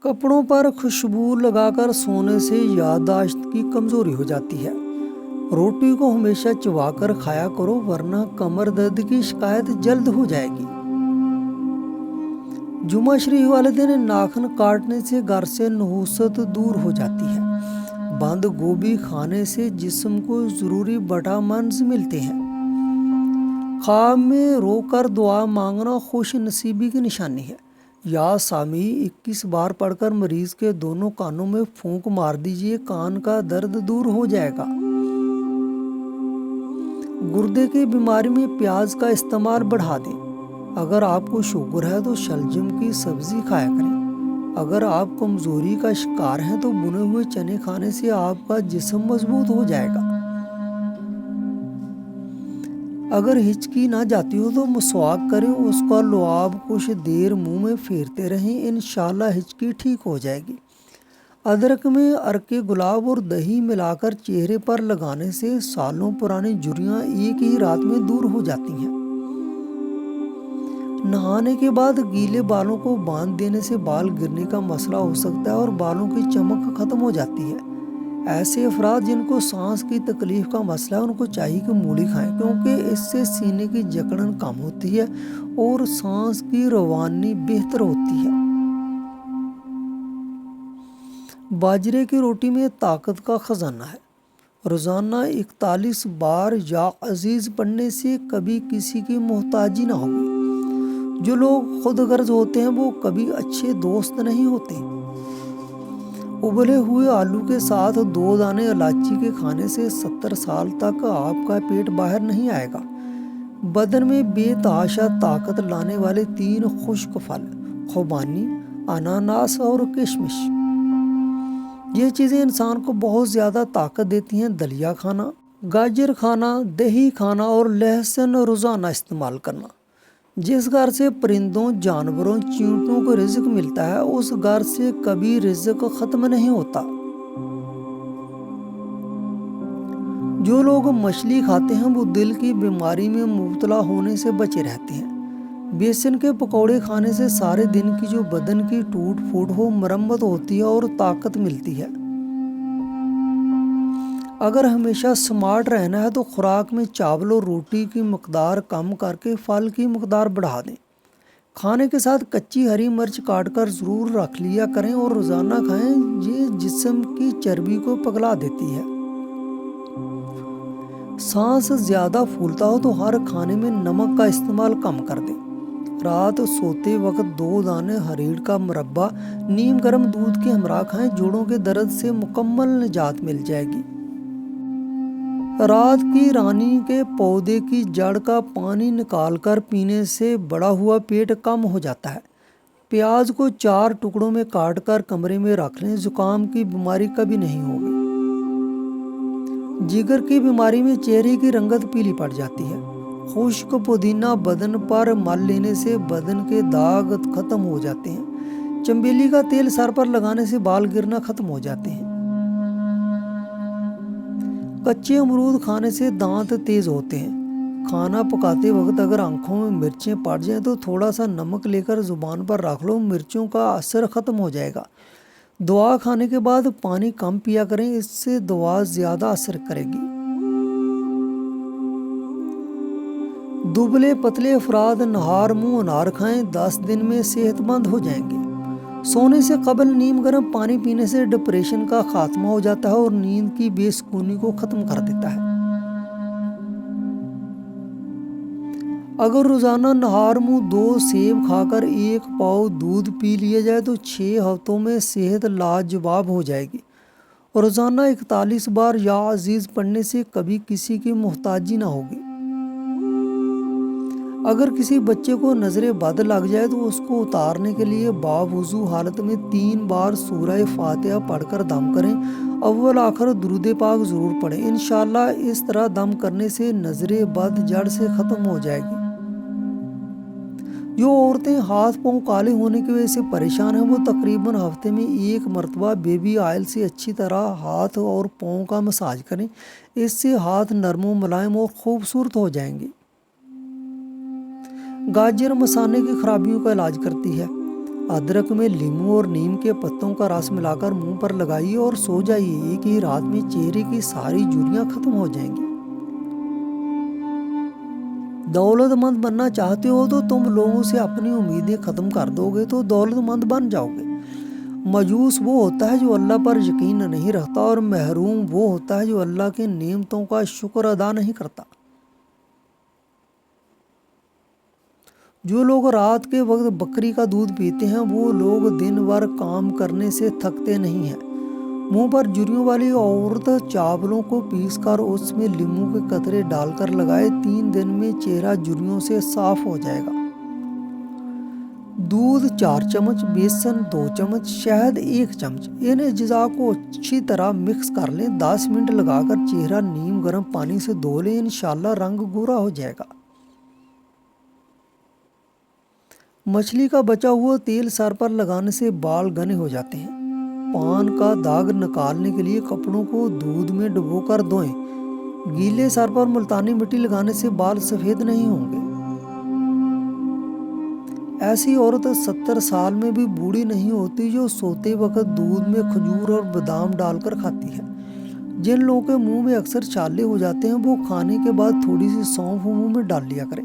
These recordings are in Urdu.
کپڑوں پر خوشبو لگا کر سونے سے یادداشت کی کمزوری ہو جاتی ہے۔ روٹی کو ہمیشہ چبا کر کھایا کرو ورنہ کمر درد کی شکایت جلد ہو جائے گی۔ جمعہ شریف والے دن ناخن کاٹنے سے گھر سے نحوست دور ہو جاتی ہے۔ بند گوبھی کھانے سے جسم کو ضروری وٹامنز ملتے ہیں۔ خواب میں رو کر دعا مانگنا خوش نصیبی کی نشانی ہے۔ یا سامی 21 بار پڑھ کر مریض کے دونوں کانوں میں پھونک مار دیجئے، کان کا درد دور ہو جائے گا۔ گردے کی بیماری میں پیاز کا استعمال بڑھا دیں۔ اگر آپ کو شوگر ہے تو شلجم کی سبزی کھایا کریں۔ اگر آپ کمزوری کا شکار ہیں تو بنے ہوئے چنے کھانے سے آپ کا جسم مضبوط ہو جائے گا۔ اگر ہچکی نہ جاتی ہو تو مسواک کریں، اس کا لعاب کچھ دیر منہ میں پھیرتے رہیں، انشاءاللہ ہچکی ٹھیک ہو جائے گی۔ ادرک میں عرق گلاب اور دہی ملا کر چہرے پر لگانے سے سالوں پرانی جھریاں ایک ہی رات میں دور ہو جاتی ہیں۔ نہانے کے بعد گیلے بالوں کو باندھ دینے سے بال گرنے کا مسئلہ ہو سکتا ہے اور بالوں کی چمک ختم ہو جاتی ہے۔ ایسے افراد جن کو سانس کی تکلیف کا مسئلہ ہے ان کو چاہیے کہ مولی کھائیں، کیونکہ اس سے سینے کی جکڑن کم ہوتی ہے اور سانس کی روانی بہتر ہوتی ہے۔ باجرے کی روٹی میں طاقت کا خزانہ ہے۔ روزانہ 41 بار یا عزیز پڑھنے سے کبھی کسی کی محتاجی نہ ہوگی۔ جو لوگ خود غرض ہوتے ہیں وہ کبھی اچھے دوست نہیں ہوتے۔ ابلے ہوئے آلو کے ساتھ 2 دانے الائچی کے کھانے سے 70 سال تک آپ کا پیٹ باہر نہیں آئے گا۔ بدن میں بے تحاشا طاقت لانے والے 3 خشک پھل، خوبانی، اناناس اور کشمش، یہ چیزیں انسان کو بہت زیادہ طاقت دیتی ہیں۔ دلیا کھانا، گاجر کھانا، دہی کھانا اور لہسن روزانہ استعمال کرنا۔ جس گھر سے پرندوں، جانوروں، چیونٹوں کو رزق ملتا ہے اس گھر سے کبھی رزق ختم نہیں ہوتا۔ جو لوگ مچھلی کھاتے ہیں وہ دل کی بیماری میں مبتلا ہونے سے بچے رہتے ہیں۔ بیسن کے پکوڑے کھانے سے سارے دن کی جو بدن کی ٹوٹ پھوٹ ہو مرمت ہوتی ہے اور طاقت ملتی ہے۔ اگر ہمیشہ سمارٹ رہنا ہے تو خوراک میں چاول اور روٹی کی مقدار کم کر کے پھل کی مقدار بڑھا دیں۔ کھانے کے ساتھ کچی ہری مرچ کاٹ کر ضرور رکھ لیا کریں اور روزانہ کھائیں، یہ جسم کی چربی کو پگھلا دیتی ہے۔ سانس زیادہ پھولتا ہو تو ہر کھانے میں نمک کا استعمال کم کر دیں۔ رات سوتے وقت 2 دانے ہریڑ کا مربع نیم گرم دودھ کے ہمراہ کھائیں، جوڑوں کے درد سے مکمل نجات مل جائے گی۔ رات کی رانی کے پودے کی جڑ کا پانی نکال کر پینے سے بڑا ہوا پیٹ کم ہو جاتا ہے۔ پیاز کو 4 ٹکڑوں میں کاٹ کر کمرے میں رکھ لیں، زکام کی بیماری کبھی نہیں ہوگی۔ جگر کی بیماری میں چہرے کی رنگت پیلی پڑ جاتی ہے۔ خشک پودینہ بدن پر مل لینے سے بدن کے داغ ختم ہو جاتے ہیں۔ چنبیلی کا تیل سر پر لگانے سے بال گرنا ختم ہو جاتے ہیں۔ کچے امرود کھانے سے دانت تیز ہوتے ہیں۔ کھانا پکاتے وقت اگر آنکھوں میں مرچیں پڑ جائیں تو تھوڑا سا نمک لے کر زبان پر رکھ لو، مرچوں کا اثر ختم ہو جائے گا۔ دوا کھانے کے بعد پانی کم پیا کریں، اس سے دوا زیادہ اثر کرے گی۔ دبلے پتلے افراد نہار منہ انار کھائیں، 10 دن میں صحت مند ہو جائیں گے۔ سونے سے قبل نیم گرم پانی پینے سے ڈپریشن کا خاتمہ ہو جاتا ہے اور نیند کی بے سکونی کو ختم کر دیتا ہے۔ اگر روزانہ نہار منہ 2 سیب کھا کر 1 پاؤ دودھ پی لیا جائے تو 6 ہفتوں میں صحت لاجواب ہو جائے گی۔ روزانہ 41 بار یا عزیز پڑھنے سے کبھی کسی کی محتاجی نہ ہوگی۔ اگر کسی بچے کو نظر بد لگ جائے تو اس کو اتارنے کے لیے باوضو حالت میں 3 بار سورہ فاتحہ پڑھ کر دم کریں، اول آخر درود پاک ضرور پڑھیں، انشاءاللہ اس طرح دم کرنے سے نظر بد جڑ سے ختم ہو جائے گی۔ جو عورتیں ہاتھ پاؤں کالے ہونے کی وجہ سے پریشان ہیں وہ تقریباً ہفتے میں 1 مرتبہ بیبی آئل سے اچھی طرح ہاتھ اور پاؤں کا مساج کریں، اس سے ہاتھ نرم و ملائم اور خوبصورت ہو جائیں گے۔ گاجر مثانے کی خرابیوں کا علاج کرتی ہے۔ ادرک میں لیموں اور نیم کے پتوں کا رس ملا کر منہ پر لگائیے اور سو جائیے۔ ایک ہی رات میں چہرے کی ساری جھریاں ختم ہو جائیں گی۔ دولت مند بننا چاہتے ہو تو تم لوگوں سے اپنی امیدیں ختم کر دو گے تو دولت مند بن جاؤ گے۔ مایوس وہ ہوتا ہے جو اللہ پر یقین نہیں رکھتا، اور محروم وہ ہوتا ہے جو اللہ کی نعمتوں کا شکر ادا نہیں کرتا۔ جو لوگ رات کے وقت بکری کا دودھ پیتے ہیں وہ لوگ دن بھر کام کرنے سے تھکتے نہیں ہیں۔ منہ پر جھریوں والی عورت چاولوں کو پیس کر اس میں لیموں کے قطرے ڈال کر لگائے، 3 دن میں چہرہ جھریوں سے صاف ہو جائے گا۔ دودھ 4 چمچ، بیسن 2 چمچ، شہد 1 چمچ، ان اجزاء کو اچھی طرح مکس کر لیں۔ 10 منٹ لگا کر چہرہ نیم گرم پانی سے دھو لیں، انشاءاللہ رنگ گورا ہو جائے گا۔ مچھلی کا بچا ہوا تیل سر پر لگانے سے بال گھنے ہو جاتے ہیں۔ پان کا داغ نکالنے کے لیے کپڑوں کو دودھ میں ڈبو کر دھوئیں۔ گیلے سر پر ملتانی مٹی لگانے سے بال سفید نہیں ہوں گے۔ ایسی عورت 70 سال میں بھی بوڑھی نہیں ہوتی جو سوتے وقت دودھ میں کھجور اور بادام ڈال کر کھاتی ہے۔ جن لوگوں کے منہ میں اکثر چھالے ہو جاتے ہیں وہ کھانے کے بعد تھوڑی سی سونف منہ میں ڈال لیا کریں۔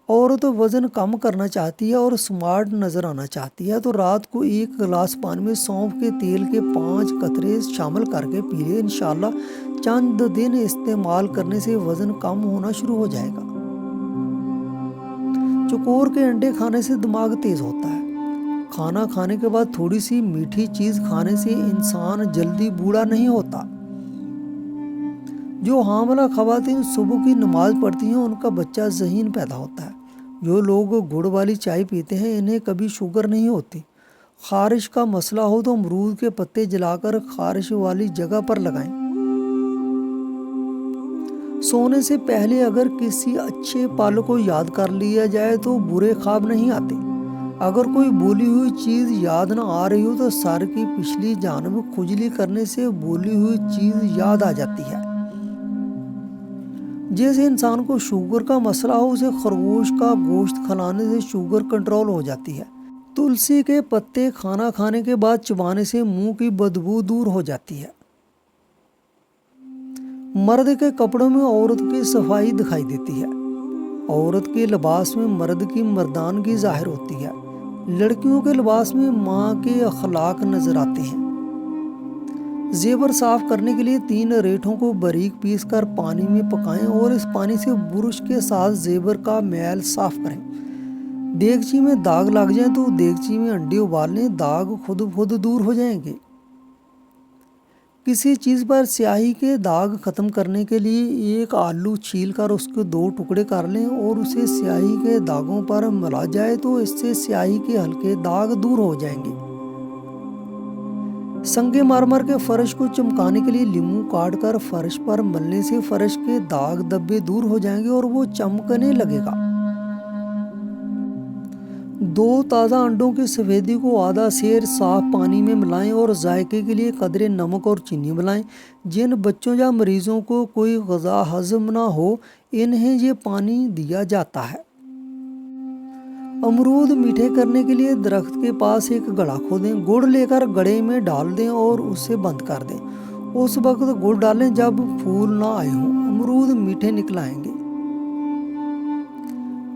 عورت وزن کم کرنا چاہتی ہے اور سمارٹ نظر آنا چاہتی ہے تو رات کو 1 گلاس پانی میں سونف کے تیل کے 5 قطرے شامل کر کے پی لیں۔ انشاءاللہ چند دن استعمال کرنے سے وزن کم ہونا شروع ہو جائے گا۔ چکور کے انڈے کھانے سے دماغ تیز ہوتا ہے۔ کھانا کھانے کے بعد تھوڑی سی میٹھی چیز کھانے سے انسان جلدی بوڑھا نہیں ہوتا۔ جو حاملہ خواتین صبح کی نماز پڑھتی ہیں ان کا بچہ ذہین پیدا ہوتا ہے۔ جو لوگ گڑ والی چائے پیتے ہیں انہیں کبھی شوگر نہیں ہوتی۔ خارش کا مسئلہ ہو تو امرود کے پتے جلا کر خارش والی جگہ پر لگائیں۔ سونے سے پہلے اگر کسی اچھے پل کو یاد کر لیا جائے تو برے خواب نہیں آتے۔ اگر کوئی بولی ہوئی چیز یاد نہ آ رہی ہو تو سر کی پچھلی جانب کھجلی کرنے سے بولی ہوئی چیز یاد آ جاتی ہے۔ جیسے انسان کو شوگر کا مسئلہ ہو اسے خرگوش کا گوشت کھلانے سے شوگر کنٹرول ہو جاتی ہے۔ تلسی کے پتے کھانا کھانے کے بعد چبانے سے منہ کی بدبو دور ہو جاتی ہے۔ مرد کے کپڑوں میں عورت کی صفائی دکھائی دیتی ہے۔ عورت کے لباس میں مرد کی مردانگی ظاہر ہوتی ہے۔ لڑکیوں کے لباس میں ماں کے اخلاق نظر آتے ہیں۔ زیور صاف کرنے کے لیے 3 ریٹھوں کو باریک پیس کر پانی میں پکائیں اور اس پانی سے برش کے ساتھ زیور کا میل صاف کریں۔ دیگچی میں داغ لگ جائیں تو دیگچی میں انڈے ابال لیں، داغ خود دور ہو جائیں گے۔ کسی چیز پر سیاہی کے داغ ختم کرنے کے لیے 1 آلو چھیل کر اس کے 2 ٹکڑے کر لیں اور اسے سیاہی کے داغوں پر ملا جائے تو اس سے سیاہی کے ہلکے داغ دور ہو جائیں گے۔ سنگ مرمر کے فرش کو چمکانے کے لیے لیموں کاٹ کر فرش پر ملنے سے فرش کے داغ دھبے دور ہو جائیں گے اور وہ چمکنے لگے گا۔ 2 تازہ انڈوں کی سفیدی کو آدھا سیر صاف پانی میں ملائیں اور ذائقے کے لیے قدرے نمک اور چینی ملائیں۔ جن بچوں یا مریضوں کو کوئی غذا ہضم نہ ہو انہیں یہ پانی دیا جاتا ہے۔ امرود میٹھے کرنے کے لیے درخت کے پاس ایک گڑھا کھودیں، گڑ لے کر گڑھے میں ڈال دیں اور اسے بند کر دیں۔ اس وقت گڑ ڈالیں جب پھول نہ آئے ہوں، امرود میٹھے نکل آئیں گے۔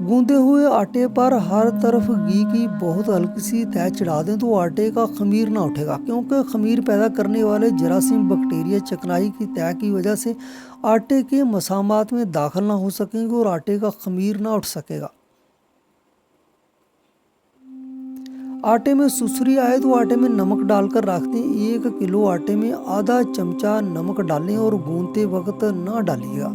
گوندے ہوئے آٹے پر ہر طرف گھی کی بہت ہلکی سی تہ چڑھا دیں تو آٹے کا خمیر نہ اٹھے گا، کیونکہ خمیر پیدا کرنے والے جراثیم بیکٹیریا چکنائی کی تہ کی وجہ سے آٹے کے مسامات میں داخل نہ ہو سکیں گے اور آٹے کا خمیر نہ اٹھ سکے گا۔ آٹے میں سسری آئے تو آٹے میں نمک ڈال کر رکھ دیں۔ 1 کلو آٹے میں آدھا چمچہ نمک ڈالیں اور گوندتے وقت نہ ڈالیے گا۔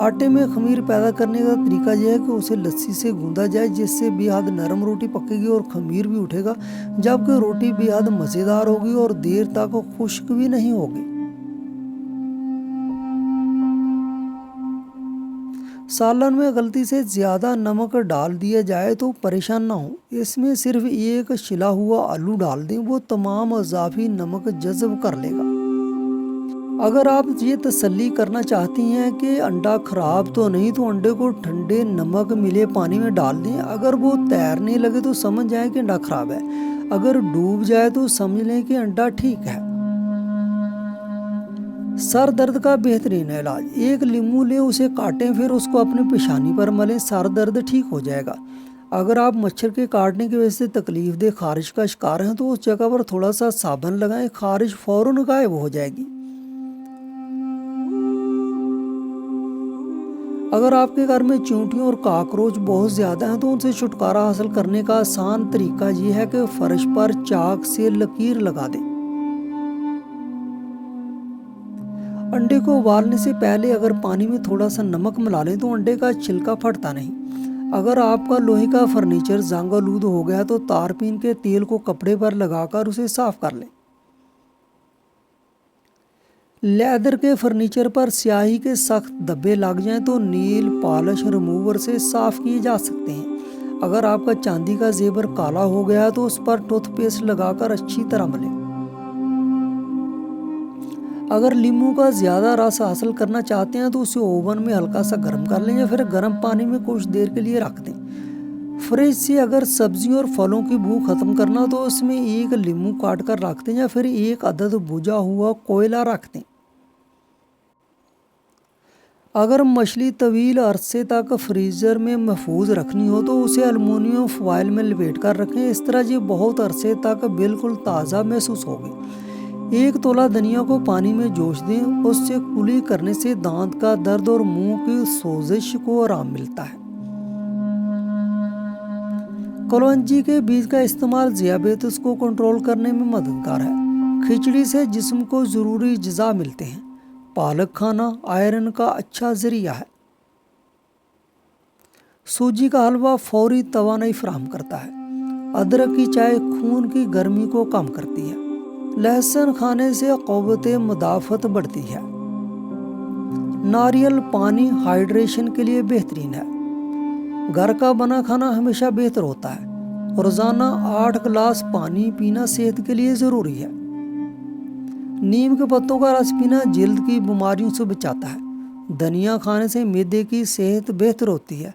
آٹے میں خمیر پیدا کرنے کا طریقہ یہ ہے کہ اسے لسی سے گوندا جائے جس سے بے حد نرم روٹی پکے گی اور خمیر بھی اٹھے گا، جبکہ روٹی بے حد مزیدار ہوگی اور دیر تک خشک بھی نہیں ہوگی۔ سالن میں غلطی سے زیادہ نمک ڈال دیا جائے تو پریشان نہ ہوں، اس میں صرف 1 چھلا ہوا آلو ڈال دیں، وہ تمام اضافی نمک جذب کر لے گا۔ اگر آپ یہ تسلی کرنا چاہتی ہیں کہ انڈا خراب تو نہیں، تو انڈے کو ٹھنڈے نمک ملے پانی میں ڈال دیں۔ اگر وہ تیرنے لگے تو سمجھ جائیں کہ انڈا خراب ہے، اگر ڈوب جائے تو سمجھ لیں کہ انڈا ٹھیک ہے۔ سر درد کا بہترین علاج: ایک لیمو لیں، اسے کاٹیں، پھر اس کو اپنی پیشانی پر ملیں، سر درد ٹھیک ہو جائے گا۔ اگر آپ مچھر کے کاٹنے کی وجہ سے تکلیف دہ خارش کا شکار ہیں تو اس جگہ پر تھوڑا سا صابن لگائیں، خارش فوراً غائب ہو جائے گی۔ اگر آپ کے گھر میں چیونٹیاں اور کاکروچ بہت زیادہ ہیں تو ان سے چھٹکارا حاصل کرنے کا آسان طریقہ یہ ہے کہ فرش پر چاک سے لکیر لگا دیں۔ انڈے کو ابالنے سے پہلے اگر پانی میں تھوڑا سا نمک ملا لیں تو انڈے کا چھلکا پھٹتا نہیں۔ اگر آپ کا لوہے کا فرنیچر زنگ آلود ہو گیا تو تارپین کے تیل کو کپڑے پر لگا کر اسے صاف کر لیں۔ لیدر کے فرنیچر پر سیاہی کے سخت دھبے لگ جائیں تو نیل پالش ریموور سے صاف کیے جا سکتے ہیں۔ اگر آپ کا چاندی کا زیور کالا ہو گیا تو اس پر ٹوتھ پیسٹ لگا کر اچھی طرح ملیں۔ اگر لیمو کا زیادہ رس حاصل کرنا چاہتے ہیں تو اسے اوون میں ہلکا سا گرم کر لیں یا پھر گرم پانی میں کچھ دیر کے لیے رکھ دیں۔ فریج سے اگر سبزیوں اور پھلوں کی بو ختم کرنا تو اس میں ایک لیمو کاٹ کر رکھ دیں یا پھر ایک عدد بجھا ہوا کوئلہ رکھ دیں۔ اگر مچھلی طویل عرصے تک فریزر میں محفوظ رکھنی ہو تو اسے الومینیم فوائل میں لپیٹ کر رکھیں، اس طرح یہ بہت عرصے تک بالکل تازہ محسوس ہوگی۔ ایک تولہ دھنیا کو پانی میں جوش دیں، اس سے کلی کرنے سے دانت کا درد اور منہ کی سوزش کو آرام ملتا ہے۔ کلونجی کے بیج کا استعمال ذیابیطس کو کنٹرول کرنے میں مددگار ہے۔ کھچڑی سے جسم کو ضروری اجزاء ملتے ہیں۔ پالک کھانا آئرن کا اچھا ذریعہ ہے۔ سوجی کا حلوہ فوری توانائی فراہم کرتا ہے۔ ادرک کی چائے خون کی گرمی کو کم کرتی ہے۔ لہسن کھانے سے قوت مدافعت بڑھتی ہے۔ ناریل پانی ہائیڈریشن کے لیے بہترین ہے۔ گھر کا بنا کھانا ہمیشہ بہتر ہوتا ہے۔ روزانہ 8 گلاس پانی پینا صحت کے لیے ضروری ہے۔ نیم کے پتوں کا رس پینا جلد کی بیماریوں سے بچاتا ہے۔ دھنیا کھانے سے معدے کی صحت بہتر ہوتی ہے۔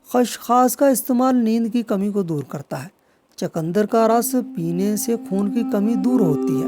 خسخاس کا استعمال نیند کی کمی کو دور کرتا ہے۔ چقندر کا رس پینے سے خون کی کمی دور ہوتی ہے۔